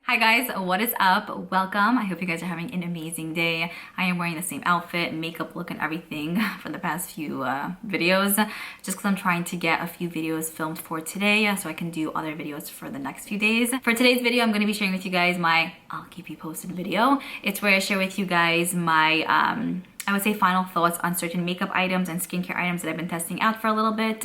Hi guys, what is up? Welcome. I hope you guys are having an amazing day. I am wearing the same outfit, makeup look and everything for the past few videos just because I'm trying to get a few videos filmed for today so I can do other videos for the next few days. For today's video, I'm going to be sharing with you guys my I'll keep you posted video. It's where I share with you guys my I would say final thoughts on certain makeup items and skincare items that I've been testing out for a little bit.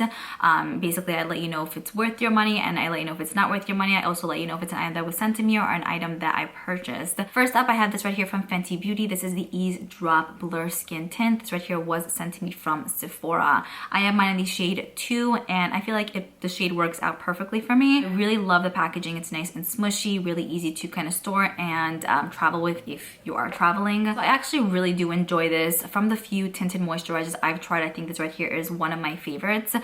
Basically, I let you know if it's worth your money and I let you know if it's not worth your money. I also let you know if it's an item that was sent to me or an item that I purchased. First up, I have this right here from Fenty Beauty. This is the Ease Drop Blur Skin Tint. This right here was sent to me from Sephora. I have mine in the shade 2 and I feel like the shade works out perfectly for me. I really love the packaging. It's nice and smushy, really easy to kind of store and travel with if you are traveling. So I actually really do enjoy this. From the few tinted moisturizers I've tried, I think this right here is one of my favorites.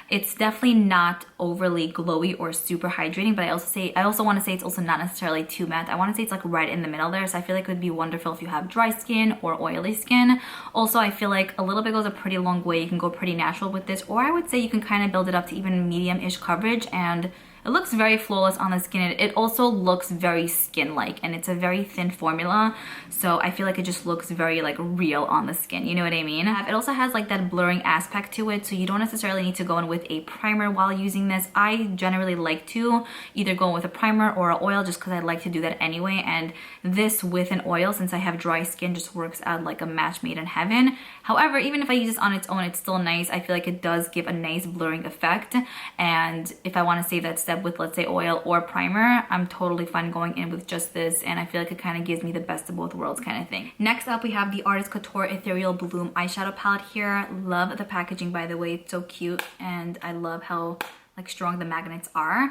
It's definitely not overly glowy or super hydrating, but I also want to say it's also not necessarily too matte. I want to say it's like right in the middle there, so I feel like it would be wonderful if you have dry skin or oily skin. Also, I feel like a little bit goes a pretty long way. You can go pretty natural with this, or I would say you can kind of build it up to even medium-ish coverage, and it looks very flawless on the skin. It also looks very skin-like, and it's a very thin formula, so I feel like it just looks very like real on the skin, you know what I mean? It also has like that blurring aspect to it, so you don't necessarily need to go in with a primer while using this. I generally like to either go with a primer or an oil just because I like to do that anyway, and this with an oil, since I have dry skin, just works out like a match made in heaven. However, even if I use this on its own, it's still nice. I feel like it does give a nice blurring effect, and if I want to save that step with, let's say, oil or primer, I'm totally fine going in with just this, and I feel like it kind of gives me the best of both worlds kind of thing. Next up, we have the Artist Couture Ethereal Bloom eyeshadow palette here. Love the packaging, by the way. It's so cute, and I love how like strong the magnets are.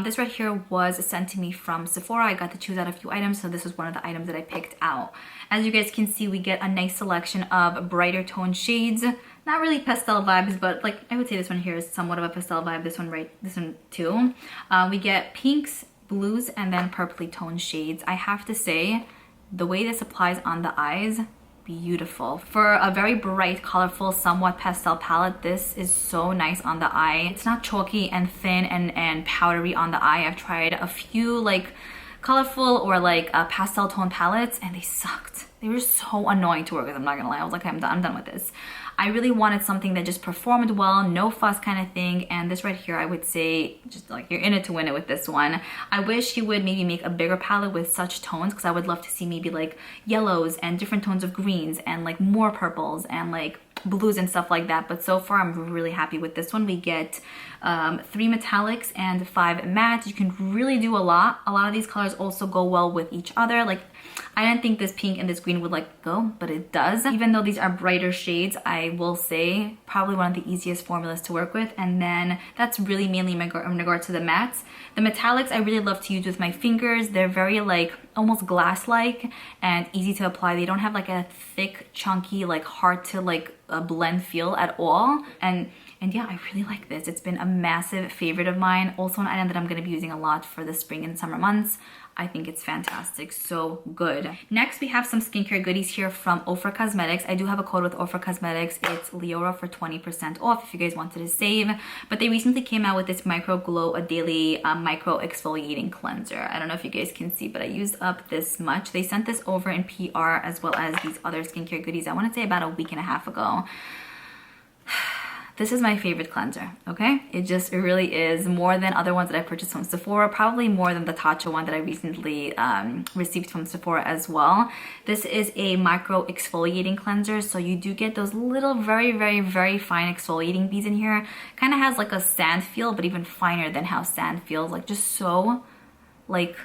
This right here was sent to me from Sephora. I got to choose out a few items, so this was one of the items that I picked out. As you guys can see, we get a nice selection of brighter tone shades. Not really pastel vibes, but like I would say this one here is somewhat of a pastel vibe. This one too. We get pinks, blues, and then purpley toned shades. I have to say, the way this applies on the eyes, beautiful. For a very bright, colorful, somewhat pastel palette, this is so nice on the eye. It's not chalky and thin and powdery on the eye. I've tried a few like colorful or like pastel tone palettes and they sucked. They were so annoying to work with, I'm not gonna lie. I was like, I'm done with this. I really wanted something that just performed well, no fuss kind of thing, and this right here, I would say, just like you're in it to win it with this one. I wish he would maybe make a bigger palette with such tones, because I would love to see maybe like yellows and different tones of greens and like more purples and like blues and stuff like that, but so far I'm really happy with this one. We get 3 metallics and 5 mattes. You can really do a lot. A lot of these colors also go well with each other. Like, I didn't think this pink and this green would like go, but it does. Even though these are brighter shades, I will say probably one of the easiest formulas to work with. And then that's really mainly in regard to the mattes. The metallics I really love to use with my fingers. They're very like almost glass-like and easy to apply. They don't have like a thick, chunky, like hard to like blend feel at all. And yeah, I really like this. It's been a massive favorite of mine. Also an item that I'm going to be using a lot for the spring and summer months. I think it's fantastic, so good. Next, we have some skincare goodies here from Ofra Cosmetics. I do have a code with Ofra Cosmetics. It's Liora for 20% off if you guys wanted to save. But they recently came out with this Micro Glow, a daily micro exfoliating cleanser. I don't know if you guys can see, but I used up this much. They sent this over in PR as well as these other skincare goodies, I want to say about a week and a half ago. This is my favorite cleanser, okay? It really is, more than other ones that I purchased from Sephora, probably more than the Tatcha one that I recently received from Sephora as well. This is a micro exfoliating cleanser, so you do get those little very, very, very fine exfoliating beads in here. Kind of has like a sand feel, but even finer than how sand feels, like just so like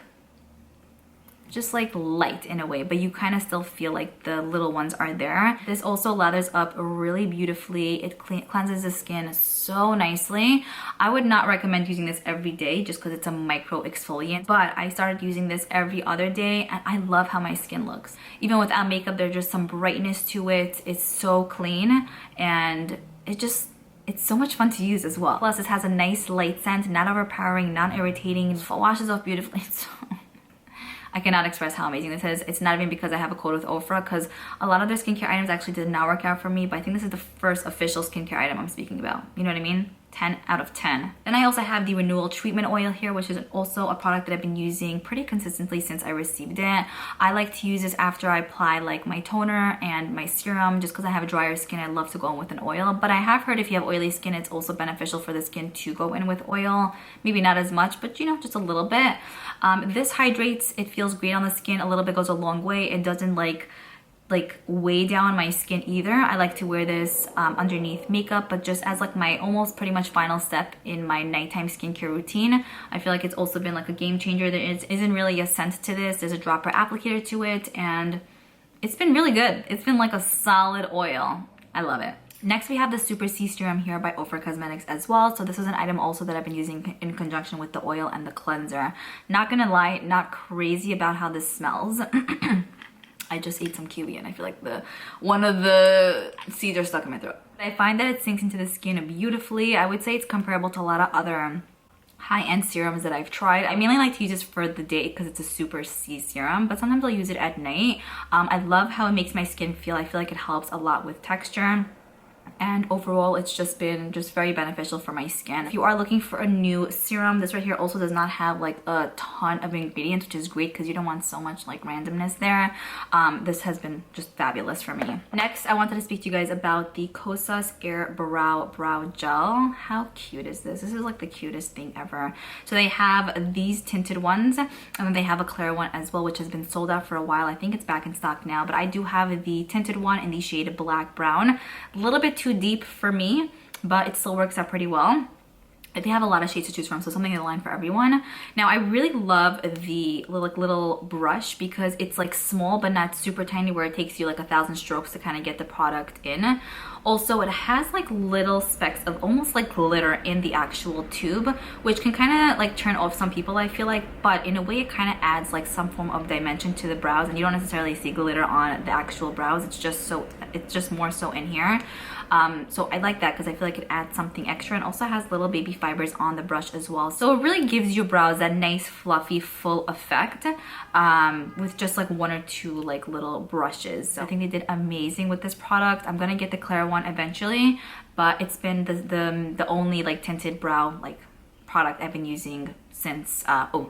light in a way, but you kind of still feel like the little ones are there. This also lathers up really beautifully. It cleanses the skin so nicely. I would not recommend using this every day just because it's a micro exfoliant, but I started using this every other day and I love how my skin looks. Even without makeup, there's just some brightness to it. It's so clean and it's so much fun to use as well. Plus, it has a nice light scent, not overpowering, non-irritating. It washes off beautifully. I cannot express how amazing this is. It's not even because I have a code with Ofra, because a lot of their skincare items actually did not work out for me, but I think this is the first official skincare item I'm speaking about. You know what I mean? 10 out of 10. Then I also have the Renewal Treatment Oil here, which is also a product that I've been using pretty consistently since I received it. I like to use this after I apply like my toner and my serum, just because I have a drier skin. I love to go in with an oil, but I have heard if you have oily skin, it's also beneficial for the skin to go in with oil. Maybe not as much, but you know, just a little bit. This hydrates, it feels great on the skin. A little bit goes a long way. It doesn't like weigh down my skin either. I like to wear this underneath makeup, but just as like my almost pretty much final step in my nighttime skincare routine. I feel like it's also been like a game changer. There isn't really a scent to this. There's a dropper applicator to it, and it's been really good. It's been like a solid oil. I love it. Next, we have the Super C Serum here by Ofra Cosmetics as well. So this is an item also that I've been using in conjunction with the oil and the cleanser. Not gonna lie, not crazy about how this smells. I just ate some kiwi and I feel like one of the seeds are stuck in my throat. I find that it sinks into the skin beautifully. I would say it's comparable to a lot of other high-end serums that I've tried. I mainly like to use this for the day because it's a Super C serum, but sometimes I'll use it at night. I love how it makes my skin feel. I feel like it helps a lot with texture. And overall, it's just been very beneficial for my skin. If you are looking for a new serum, this right here also does not have like a ton of ingredients, which is great because you don't want so much like randomness there. This has been just fabulous for me. Next, I wanted to speak to you guys about the Cosas Air Brow Gel. How cute is this? This is like the cutest thing ever. So they have these tinted ones, and then they have a clear one as well, which has been sold out for a while. I think it's back in stock now, but I do have the tinted one in the shade Black Brown. A little bit too deep for me, but it still works out pretty well. They have a lot of shades to choose from, so something in line for everyone. Now, I really love the little brush because it's like small but not super tiny, where it takes you like 1,000 strokes to kind of get the product in. Also, it has like little specks of almost like glitter in the actual tube, which can kind of like turn off some people, I feel like, but in a way it kind of adds like some form of dimension to the brows, and you don't necessarily see glitter on the actual brows. It's just more so in here. So I like that because I feel like it adds something extra, and also has little baby fibers on the brush as well. So it really gives your brows that nice fluffy full effect with just like one or two like little brushes. So I think they did amazing with this product. I'm gonna get the clear one eventually, but it's been the only like tinted brow like product I've been using since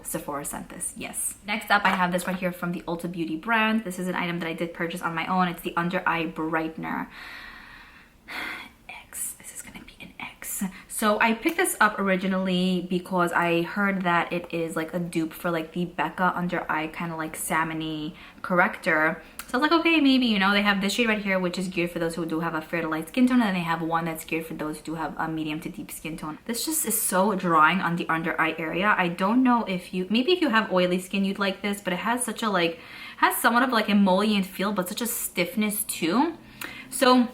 Sephora sent this. Yes. Next up, I have this right here from the Ulta Beauty brand. This is an item that I did purchase on my own. It's the Under Eye Brightener. This is gonna be an X. So I picked this up originally because I heard that it is like a dupe for like the Becca Under Eye kind of like salmon-y corrector. So I was like, okay, maybe, you know, they have this shade right here, which is geared for those who do have a fair to light skin tone, and then they have one that's geared for those who do have a medium to deep skin tone. This just is so drying on the under eye area. I don't know if maybe if you have oily skin, you'd like this, but it has such a like, has somewhat of like emollient feel, but such a stiffness too. So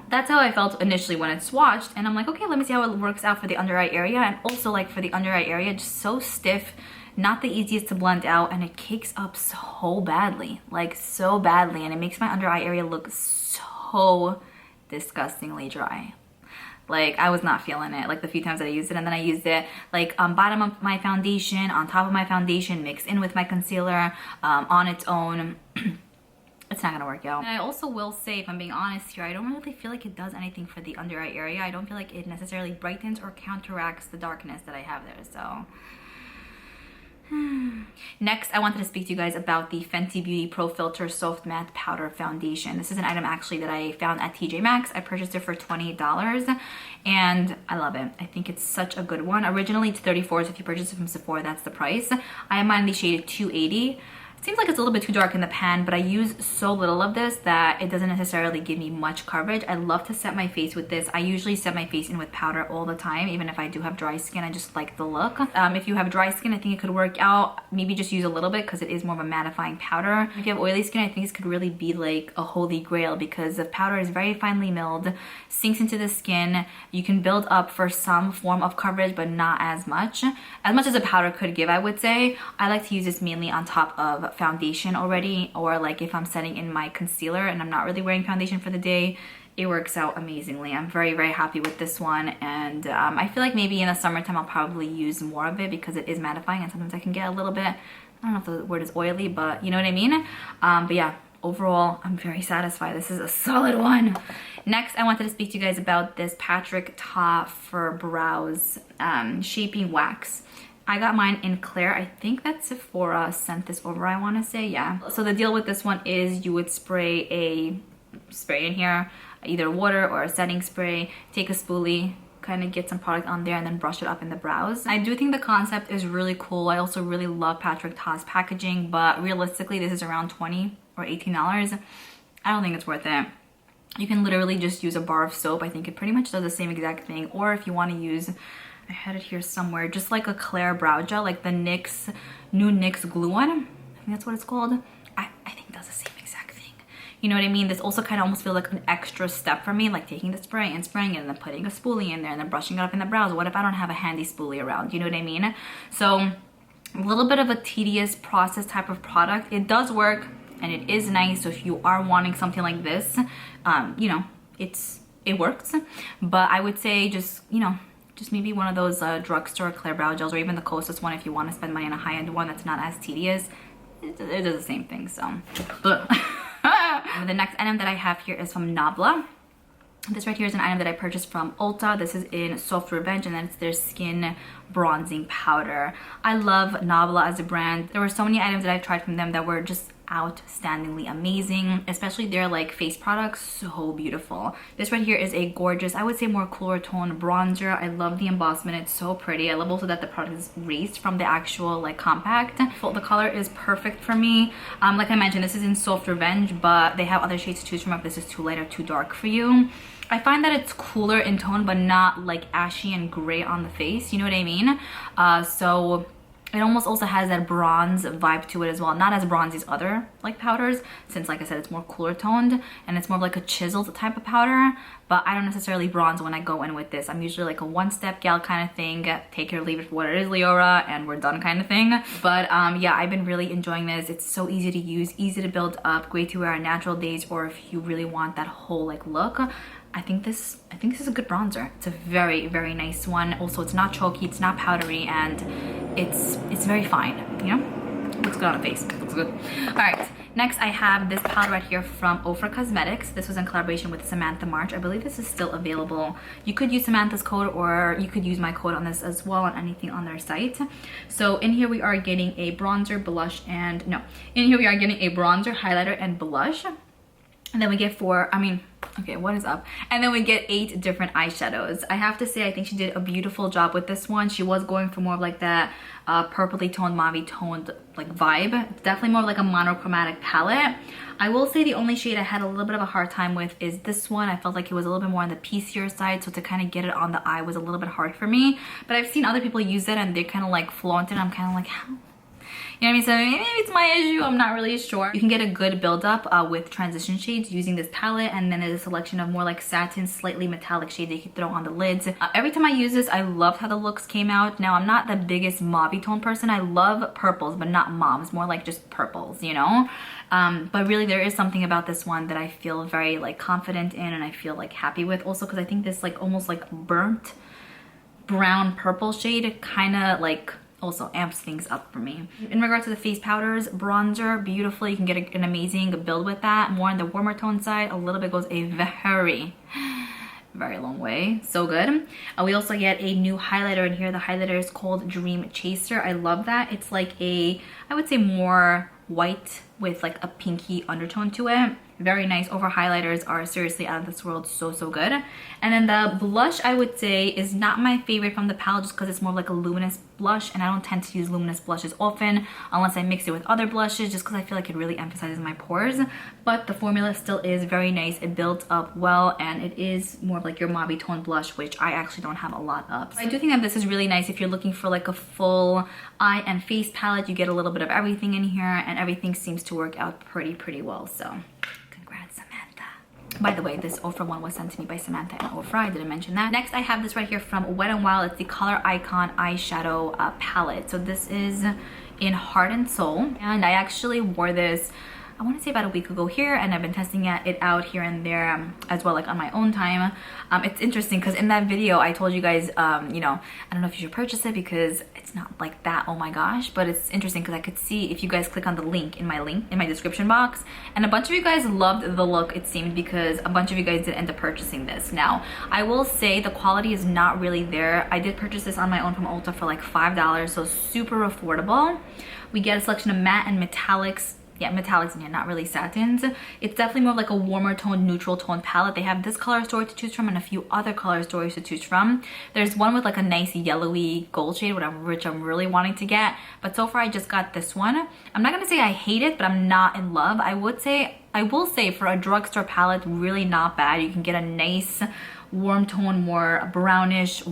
that's how I felt initially when it swatched, and I'm like, okay, let me see how it works out for the under eye area. And also like for the under eye area, just so stiff, not the easiest to blend out, and it cakes up so badly, like so badly, and it makes my under eye area look so disgustingly dry. Like, I was not feeling it like the few times that I used it. And then I used it like on bottom of my foundation, on top of my foundation, mixed in with my concealer, on its own. It's not gonna work out. And I also will say, if I'm being honest here, I don't really feel like it does anything for the under eye area. I don't feel like it necessarily brightens or counteracts the darkness that I have there, so. Next, I wanted to speak to you guys about the Fenty Beauty Pro Filter Soft Matte Powder Foundation. This is an item actually that I found at TJ Maxx. I purchased it for $28 and I love it. I think it's such a good one. Originally it's $34, so if you purchase it from Sephora, that's the price. I am on the shade 280. Seems like it's a little bit too dark in the pan, but I use so little of this that it doesn't necessarily give me much coverage. I love to set my face with this. I usually set my face in with powder all the time, even if I do have dry skin. I just like the look. If you have dry skin, I think it could work out. Maybe just use a little bit because it is more of a mattifying powder. If you have oily skin, I think this could really be like a holy grail because the powder is very finely milled, sinks into the skin. You can build up for some form of coverage, but not as much as a powder could give, I would say. I like to use this mainly on top of foundation already, or like if I'm setting in my concealer and I'm not really wearing foundation for the day. It works out amazingly. I'm very, very happy with this one, and I feel like maybe in the summertime I'll probably use more of it because it is mattifying, and sometimes I can get a little bit, I don't know if the word is oily, but you know what I mean. But yeah, overall, I'm very satisfied. This is a solid one. Next, I wanted to speak to you guys about this Patrick Ta for Brows Shaping Wax. I got mine in Claire. I think that Sephora sent this over, I want to say. Yeah. So the deal with this one is you would spray in here, either water or a setting spray, take a spoolie, kind of get some product on there and then brush it up in the brows. I do think the concept is really cool. I also really love Patrick Ta's packaging, but realistically this is around $20 or $18. I don't think it's worth it. You can literally just use a bar of soap. I think it pretty much does the same exact thing. Or if you want to use, I had it here somewhere, just like a Claire brow gel, like the new NYX glue one. I think that's what it's called. I think it does the same exact thing. You know what I mean? This also kind of almost feels like an extra step for me, like taking the spray and spraying it and then putting a spoolie in there and then brushing it up in the brows. What if I don't have a handy spoolie around? You know what I mean? So a little bit of a tedious process type of product. It does work and it is nice. So if you are wanting something like this, you know, it works. But I would say just maybe one of those drugstore Claire brow gels, or even the Cosas one if you want to spend money on a high-end one that's not as tedious. It does the same thing, so. The next item that I have here is from Nabla. This right here is an item that I purchased from Ulta. This is in Soft Revenge, and then it's their skin bronzing powder. I love Nabla as a brand. There were so many items that I've tried from them that were just outstandingly amazing, especially their like face products, so beautiful. This right here is a gorgeous, I would say more cooler tone bronzer. I love the embossment, it's so pretty. I love also that the product is raised from the actual like compact. The color is perfect for me. Like I mentioned, this is in Soft Revenge, but they have other shades to choose from if this is too light or too dark for you. I find that it's cooler in tone, but not like ashy and gray on the face, you know what I mean? So it almost also has that bronze vibe to it as well. Not as bronzy as other like powders, since like I said, it's more cooler toned and it's more like a chiseled type of powder. But I don't necessarily bronze when I go in with this. I'm usually like a one-step gal kind of thing. Take it or leave it for what it is, Liora, and we're done kind of thing. But yeah, I've been really enjoying this. It's so easy to use, easy to build up, great to wear on natural days, or if you really want that whole like look. I think this is a good bronzer. It's a very, very nice one. Also, it's not chalky, it's not powdery, and it's very fine, you know? Looks good on the face, looks good. All right, next I have this palette right here from Ofra Cosmetics. This was in collaboration with Samantha March. I believe this is still available. You could use Samantha's code, or you could use my code on this as well on anything on their site. So in here we are getting a bronzer, blush, and no. In here we are getting a bronzer, highlighter, and blush. And then we get okay, what is up? And then we get 8 different eyeshadows. I have to say, I think she did a beautiful job with this one. She was going for more of like that purpley toned, mauve toned like vibe. It's definitely more of like a monochromatic palette. I will say the only shade I had a little bit of a hard time with is this one. I felt like it was a little bit more on the piecier side, so to kind of get it on the eye was a little bit hard for me. But I've seen other people use it and they kind of like flaunt it. I'm kind of like, how? You know what I mean? So maybe it's my issue, I'm not really sure. You can get a good buildup with transition shades using this palette, and then there's a selection of more like satin, slightly metallic shades that you can throw on the lids. Every time I use this, I loved how the looks came out. Now, I'm not the biggest mauve tone person. I love purples, but not mauves, more like just purples, you know? But really there is something about this one that I feel very like confident in and I feel like happy with. Also because I think this like almost like burnt brown purple shade kind of like also amps things up for me. In regards to the face powders, bronzer, beautiful. You can get an amazing build with that. More on the warmer tone side, a little bit goes a very long way. So good. We also get a new highlighter in here. The highlighter is called Dream Chaser. I love that. It's like a, I would say more white with like a pinky undertone to it. Very nice. Over highlighters are seriously out of this world. So good. And then the blush, I would say, is not my favorite from the palette just because it's more like a luminous blush, and I don't tend to use luminous blushes often unless I mix it with other blushes just because I feel like it really emphasizes my pores. But the formula still is very nice. It builds up well, and it is more of like your mauve tone blush, which I actually don't have a lot of. So I do think that this is really nice if you're looking for like a full eye and face palette. You get a little bit of everything in here, and everything seems to work out pretty well. So by the way, this Ofra one was sent to me by Samantha and Ofra. I didn't mention that. Next, I have this right here from Wet n Wild. It's the Color Icon eyeshadow palette. So this is in Heart and Soul. And I actually wore this, I want to say about a week ago here, and I've been testing it out here and there as well, like on my own time. It's interesting because in that video I told you guys, you know, I don't know if you should purchase it because it's not like that, oh my gosh, but it's interesting because I could see if you guys click on the link in my description box, and a bunch of you guys loved the look, it seemed, because a bunch of you guys did end up purchasing this. Now, I will say the quality is not really there. I did purchase this on my own from Ulta for like $5, so super affordable. We get a selection of matte and metallics. Yeah, metallics in here, not really satins. It's definitely more of like a warmer tone, neutral tone palette. They have this color story to choose from and a few other color stories to choose from. There's one with like a nice yellowy gold shade, which I'm really wanting to get. But so far I just got this one. I'm not gonna say I hate it, but I'm not in love. I will say for a drugstore palette, really not bad. You can get a nice warm tone, more brownish,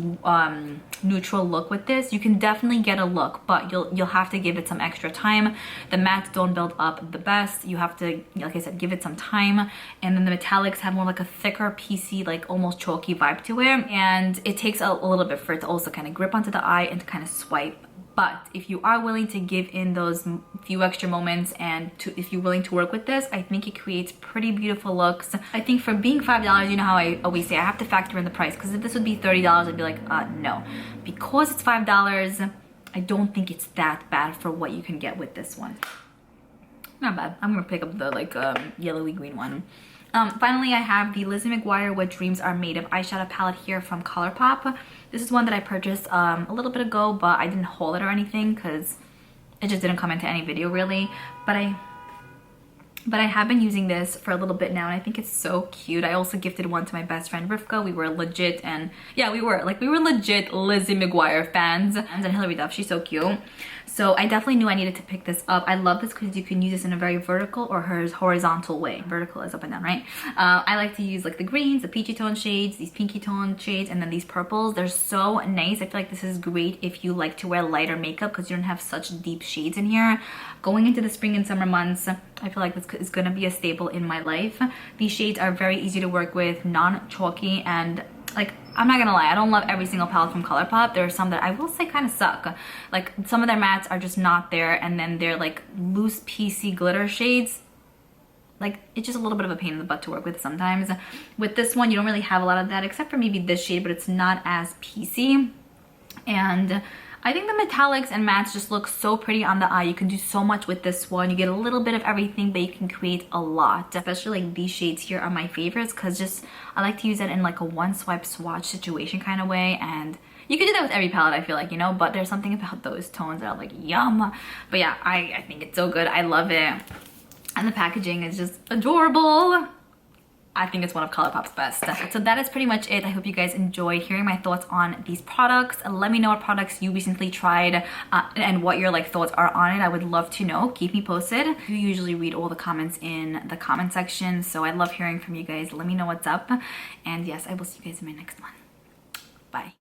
neutral look with this. You can definitely get a look, but you'll have to give it some extra time. The mattes don't build up the best. You have to, like I said, give it some time. And then the metallics have more like a thicker, piecey, like almost chalky vibe to it. And it takes a little bit for it to also kind of grip onto the eye and to kind of swipe. But if you are willing to give in those few extra moments and if you're willing to work with this, I think it creates pretty beautiful looks. I think for being $5, you know how I always say I have to factor in the price, because if this would be $30, I'd be like, no. Because it's $5, I don't think it's that bad for what you can get with this one. Not bad. I'm gonna pick up the like yellowy green one. Finally, I have the Lizzie Mcguire What Dreams Are Made Of eyeshadow palette here from ColourPop. This is one that I purchased a little bit ago, but I didn't haul it or anything because it just didn't come into any video really. But I have been using this for a little bit now, and I think it's so cute. I also gifted one to my best friend Rivka. We were legit, and yeah, we were legit Lizzie Mcguire fans. And then Hilary Duff, she's so cute. So I definitely knew I needed to pick this up. I love this because you can use this in a very vertical or horizontal way. Vertical is up and down, right? I like to use like the greens, the peachy tone shades, these pinky tone shades, and then these purples. They're so nice. I feel like this is great if you like to wear lighter makeup because you don't have such deep shades in here. Going into the spring and summer months, I feel like this is gonna be a staple in my life. These shades are very easy to work with, non-chalky, and like, I'm not gonna lie, I don't love every single palette from ColourPop. There are some that I will say kind of suck. Like, some of their mattes are just not there, and then they're like loose PC glitter shades. Like, it's just a little bit of a pain in the butt to work with sometimes. With this one, you don't really have a lot of that, except for maybe this shade, but it's not as PC. And I think the metallics and mattes just look so pretty on the eye. You can do so much with this one. You get a little bit of everything, but you can create a lot. Especially like these shades here are my favorites because just I like to use it in like a one swipe swatch situation kind of way. And you can do that with every palette, I feel like, you know, but there's something about those tones that are like yum. But yeah, I think it's so good. I love it. And the packaging is just adorable. I think it's one of ColourPop's best. So that is pretty much it. I hope you guys enjoyed hearing my thoughts on these products. Let me know what products you recently tried and what your like thoughts are on it. I would love to know. Keep me posted. You usually read all the comments in the comment section, so I love hearing from you guys. Let me know what's up. And yes, I will see you guys in my next one. Bye.